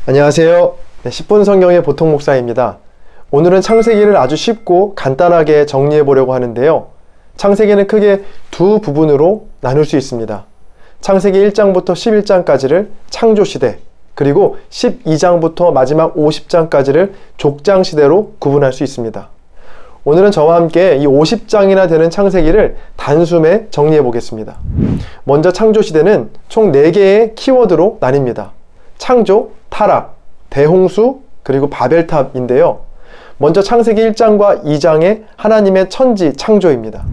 안녕하세요. 10분 성경의 보통 목사입니다. 오늘은 창세기를 아주 쉽고 간단하게 정리해 보려고 하는데요. 창세기는 크게 두 부분으로 나눌 수 있습니다. 창세기 1장부터 11장까지를 창조시대, 그리고 12장부터 마지막 50장까지를 족장시대로 구분할 수 있습니다. 오늘은 저와 함께 이 50장이나 되는 창세기를 단숨에 정리해 보겠습니다. 먼저 창조시대는 총 4개의 키워드로 나뉩니다. 창조, 타락, 대홍수, 그리고 바벨탑인데요. 먼저 창세기 1장과 2장의 하나님의 천지 창조입니다.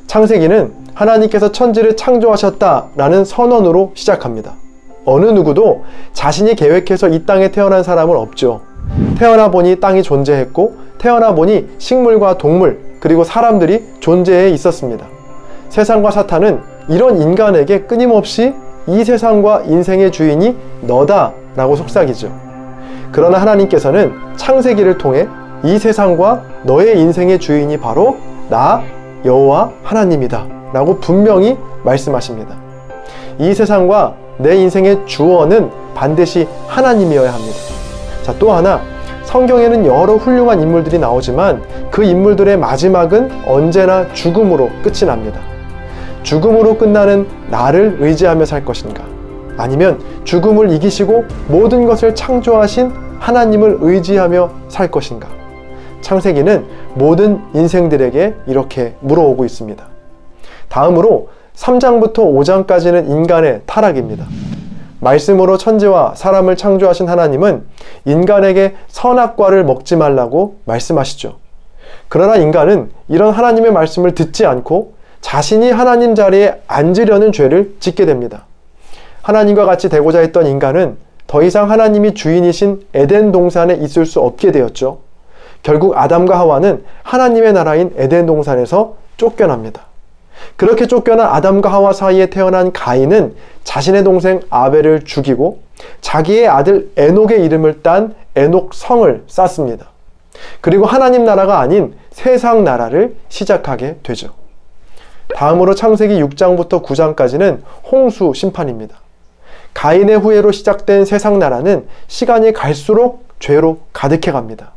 창세기는 하나님께서 천지를 창조하셨다라는 선언으로 시작합니다. 어느 누구도 자신이 계획해서 이 땅에 태어난 사람은 없죠. 태어나 보니 땅이 존재했고, 태어나 보니 식물과 동물, 그리고 사람들이 존재해 있었습니다. 세상과 사탄은 이런 인간에게 끊임없이 이 세상과 인생의 주인이 너다 라고 속삭이죠. 그러나 하나님께서는 창세기를 통해 이 세상과 너의 인생의 주인이 바로 나 여호와 하나님이다 라고 분명히 말씀하십니다. 이 세상과 내 인생의 주어는 반드시 하나님이어야 합니다. 자, 또 하나, 성경에는 여러 훌륭한 인물들이 나오지만 그 인물들의 마지막은 언제나 죽음으로 끝이 납니다. 죽음으로 끝나는 나를 의지하며 살 것인가? 아니면 죽음을 이기시고 모든 것을 창조하신 하나님을 의지하며 살 것인가? 창세기는 모든 인생들에게 이렇게 물어오고 있습니다. 다음으로 3장부터 5장까지는 인간의 타락입니다. 말씀으로 천지와 사람을 창조하신 하나님은 인간에게 선악과를 먹지 말라고 말씀하시죠. 그러나 인간은 이런 하나님의 말씀을 듣지 않고 자신이 하나님 자리에 앉으려는 죄를 짓게 됩니다. 하나님과 같이 되고자 했던 인간은 더 이상 하나님이 주인이신 에덴 동산에 있을 수 없게 되었죠. 결국 아담과 하와는 하나님의 나라인 에덴 동산에서 쫓겨납니다. 그렇게 쫓겨난 아담과 하와 사이에 태어난 가인은 자신의 동생 아벨을 죽이고 자기의 아들 에녹의 이름을 딴 에녹성을 쌓습니다. 그리고 하나님 나라가 아닌 세상 나라를 시작하게 되죠. 다음으로 창세기 6장부터 9장까지는 홍수 심판입니다. 가인의 후예로 시작된 세상 나라는 시간이 갈수록 죄로 가득해 갑니다.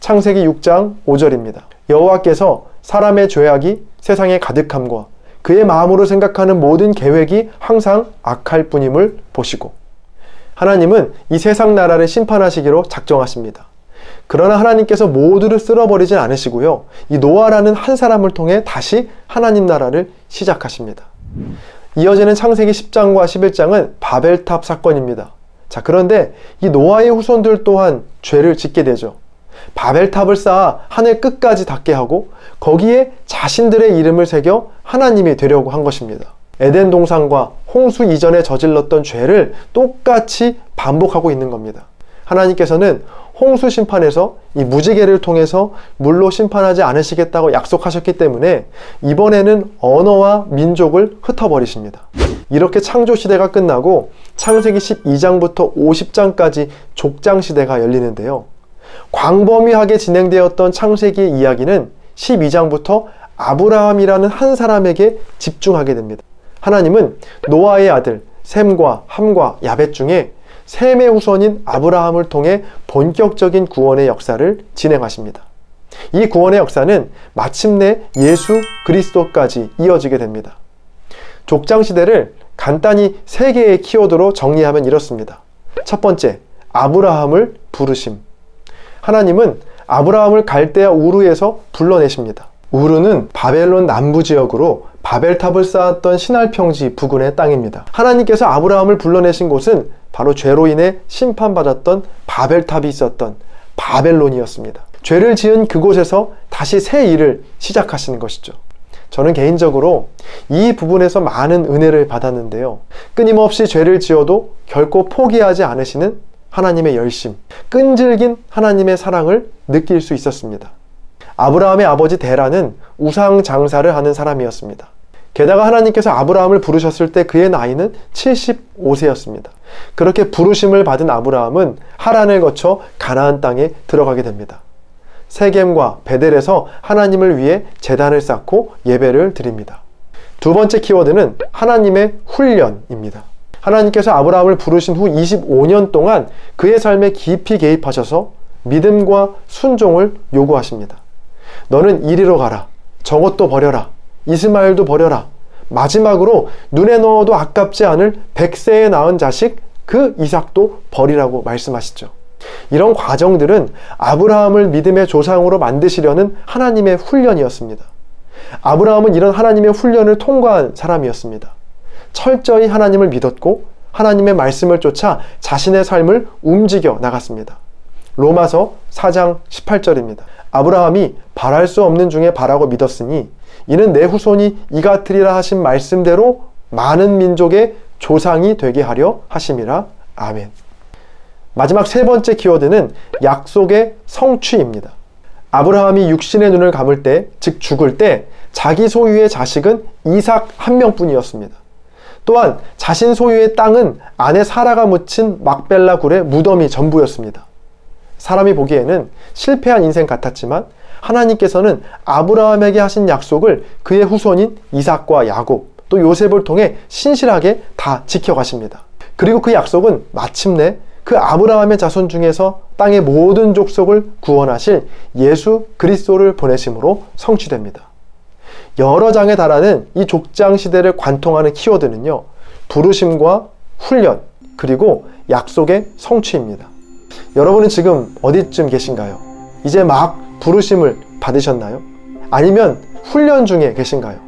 창세기 6장 5절입니다. 여호와께서 사람의 죄악이 세상에 가득함과 그의 마음으로 생각하는 모든 계획이 항상 악할 뿐임을 보시고, 하나님은 이 세상 나라를 심판하시기로 작정하십니다. 그러나 하나님께서 모두를 쓸어버리진 않으시고요, 이 노아라는 한 사람을 통해 다시 하나님 나라를 시작하십니다. 이어지는 창세기 10장과 11장은 바벨탑 사건입니다. 자, 그런데 이 노아의 후손들 또한 죄를 짓게 되죠. 바벨탑을 쌓아 하늘 끝까지 닿게 하고 거기에 자신들의 이름을 새겨 하나님이 되려고 한 것입니다. 에덴 동산과 홍수 이전에 저질렀던 죄를 똑같이 반복하고 있는 겁니다. 하나님께서는 홍수 심판에서 이 무지개를 통해서 물로 심판하지 않으시겠다고 약속하셨기 때문에 이번에는 언어와 민족을 흩어버리십니다. 이렇게 창조시대가 끝나고 창세기 12장부터 50장까지 족장시대가 열리는데요. 광범위하게 진행되었던 창세기의 이야기는 12장부터 아브라함이라는 한 사람에게 집중하게 됩니다. 하나님은 노아의 아들 셈과 함과 야벳 중에 셈의 후손인 아브라함을 통해 본격적인 구원의 역사를 진행하십니다. 이 구원의 역사는 마침내 예수 그리스도까지 이어지게 됩니다. 족장시대를 간단히 3개의 키워드로 정리하면 이렇습니다. 첫 번째, 아브라함을 부르심. 하나님은 아브라함을 갈대아 우르에서 불러내십니다. 우르는 바벨론 남부 지역으로 바벨탑을 쌓았던 신할평지 부근의 땅입니다. 하나님께서 아브라함을 불러내신 곳은 바로 죄로 인해 심판받았던 바벨탑이 있었던 바벨론이었습니다. 죄를 지은 그곳에서 다시 새 일을 시작하시는 것이죠. 저는 개인적으로 이 부분에서 많은 은혜를 받았는데요. 끊임없이 죄를 지어도 결코 포기하지 않으시는 하나님의 열심, 끈질긴 하나님의 사랑을 느낄 수 있었습니다. 아브라함의 아버지 데라는 우상 장사를 하는 사람이었습니다. 게다가 하나님께서 아브라함을 부르셨을 때 그의 나이는 75세였습니다. 그렇게 부르심을 받은 아브라함은 하란을 거쳐 가나안 땅에 들어가게 됩니다. 세겜과 베델에서 하나님을 위해 제단을 쌓고 예배를 드립니다. 두 번째 키워드는 하나님의 훈련입니다. 하나님께서 아브라함을 부르신 후 25년 동안 그의 삶에 깊이 개입하셔서 믿음과 순종을 요구하십니다. 너는 이리로 가라. 저것도 버려라. 이스마엘도 버려라. 마지막으로 눈에 넣어도 아깝지 않을 100세에 낳은 자식 그 이삭도 버리라고 말씀하시죠. 이런 과정들은 아브라함을 믿음의 조상으로 만드시려는 하나님의 훈련이었습니다. 아브라함은 이런 하나님의 훈련을 통과한 사람이었습니다. 철저히 하나님을 믿었고 하나님의 말씀을 쫓아 자신의 삶을 움직여 나갔습니다. 로마서 4장 18절입니다. 아브라함이 바랄 수 없는 중에 바라고 믿었으니 이는 내 후손이 이같으리라 하신 말씀대로 많은 민족의 조상이 되게 하려 하심이라. 아멘. 마지막 세 번째 키워드는 약속의 성취입니다. 아브라함이 육신의 눈을 감을 때, 즉 죽을 때 자기 소유의 자식은 이삭 한 명뿐이었습니다. 또한 자신 소유의 땅은 아내 사라가 묻힌 막벨라 굴의 무덤이 전부였습니다. 사람이 보기에는 실패한 인생 같았지만 하나님께서는 아브라함에게 하신 약속을 그의 후손인 이삭과 야곱, 또 요셉을 통해 신실하게 다 지켜가십니다. 그리고 그 약속은 마침내 그 아브라함의 자손 중에서 땅의 모든 족속을 구원하실 예수 그리스도를 보내심으로 성취됩니다. 여러 장에 달하는 이 족장 시대를 관통하는 키워드는요, 부르심과 훈련, 그리고 약속의 성취입니다. 여러분은 지금 어디쯤 계신가요? 이제 막 부르심을 받으셨나요? 아니면 훈련 중에 계신가요?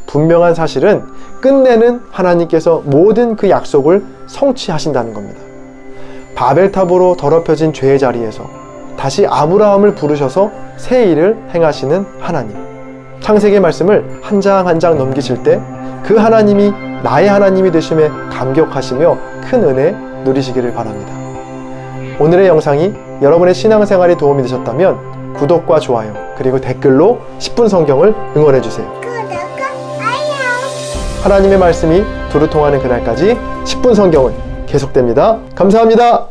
분명한 사실은 끝내는 하나님께서 모든 그 약속을 성취하신다는 겁니다. 바벨탑으로 더럽혀진 죄의 자리에서 다시 아브라함을 부르셔서 새 일을 행하시는 하나님. 창세기 말씀을 한 장 한 장 넘기실 때 그 하나님이 나의 하나님이 되심에 감격하시며 큰 은혜 누리시기를 바랍니다. 오늘의 영상이 여러분의 신앙생활에 도움이 되셨다면 구독과 좋아요, 그리고 댓글로 10분 성경을 응원해주세요. 하나님의 말씀이 두루 통하는 그날까지 10분 성경은 계속됩니다. 감사합니다.